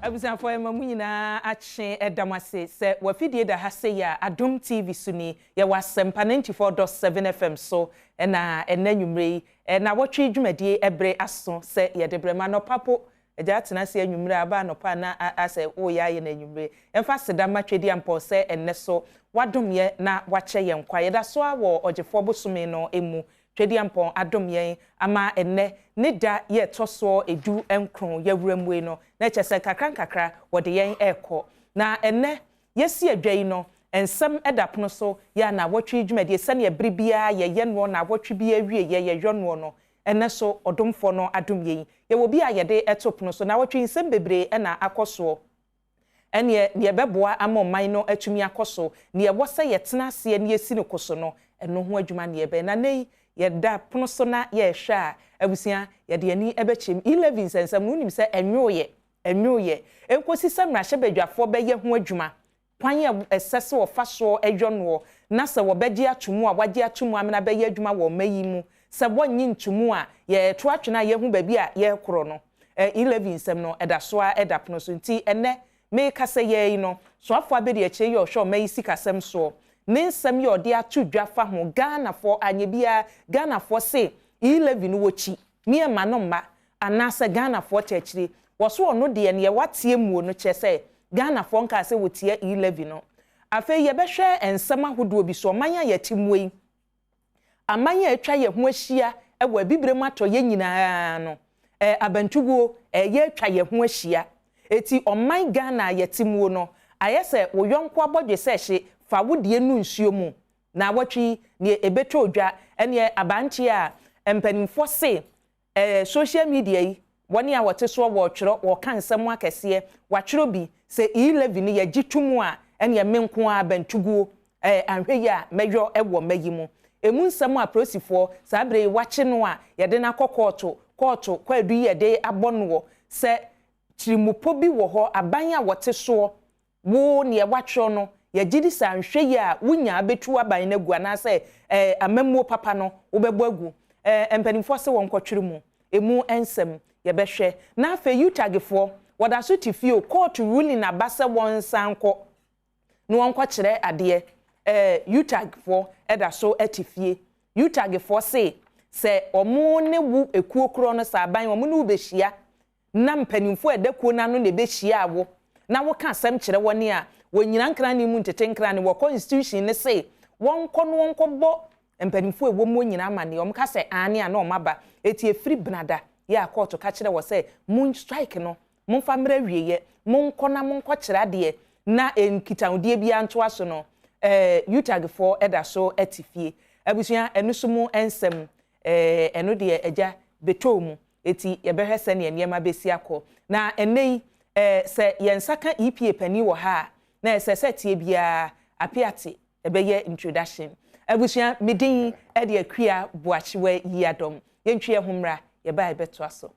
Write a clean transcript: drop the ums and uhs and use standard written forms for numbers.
abusan for emamu nyina ache edamase se wafidie da ha se ya Adom TV suni ya wasempa 94.7 FM so na enanwumre na wotwe dwumadie ebre aso se ye debrema no papo eja tena se anwumre aba no pa na ase wo ya ye na anwumre emfa seda matwedi ampo se enne so wadom ye na wache ye nkwa ye da so awo ogefo bosome no emu twedi ampo adom ye ama enne ne da ye toso edu enkron ye wuramwe no na chese kakra wode yen eko na enne yesi adwai no ensem edapono so ya na wotwe dwumade se ne bribia ye no na wotwe bia wie ye ywono no enne so odomfo no adom yen ye wo bia ye de etopono so na wotwe nsem bebre na akoso ene ne beboa amomman no atumi akoso ne wose ye tena ase ne yesi ne koso no eno ho adwuma ne be na nei ye da pono so na ye hwa abusia ye de ani ebechem 11 sensam no nim se enwoye enkosi samra hyebadwafo be ye ho adwuma kwan ye esese wo faso edwono na se wo begye atomu a wagye atomu amena be ye adwuma wo mayi mu se wonyi ntomu a ye to atwena ye ho babi a ye koro no 11 sem no edasoa edapono so nti ene me kase ye no so afo abedi eche ye ohwo mayi sikasem so ne nsem ye ode atu dwafa ho Ghana fo anyebia Ghana fo se 11 wochi me ma no mma anase Ghana fo chechiri woso ono de ne ye watie muo no chese Ghana fo nka se wotie 11 no afa ye behwe ensem ahodo bi so manya ye timuoi amanya atwa ye ho ahia ewa bibrem ato ye nyina no abantugo ye atwa ye ho ahia eti oman Ghana ye timuo no ayese wo yonko abodwe se hye fa wodie nu nsuo mu na watwi ne ebeto odwa ene abanchi a empanimfo se social media yi woni a wote so wo twero wo kan nsem akese watwero bi se 11 ye gitumu a ene menko a bantuguo anhwe ya medwo ewo mayimu emu nsem a prosifo sabre wache no a ye de na kokoto kwadu ye de abono se chirimupo bi wo ho aban a wote so wo ne watwero no ye gidi sanhwe ya wunya betu aban na gua na se amamuo papa no wo bebo agu empanimfo se won kwatwere mu emu ensem ye behwe na afa yutagefo wada so tifio court ruling abase won sanko no won kwakire ade yutagefo eda so atifie yutagefo se omo ne wu ekuokro no sa aban omo ne ubehia na mpanimfo edekuo na no ne behia awo na wo ka asem kire woni a wonyina nkra ne mu ntete nkra ne wo constitution ne se wonko no wonko bo empanimfo ewo mu nyina amane om ka se ane a na omaba eti efiri bnada ya court ka kire wo se mun strike no mun fa mra wieye mun kona mun ko kire ade na enkitaudie bia nto aso no yutagfo eda so atifie abusuan enuso mu ensem eno de eja betomu eti ye behwese ne niema besi akọ na enei se yensaka EPA pani wo ha na esese tie bia apiate ebeye introduction abusuan medin e de akua boachiwe yi Adom yentwe humra ye ba ebeto aso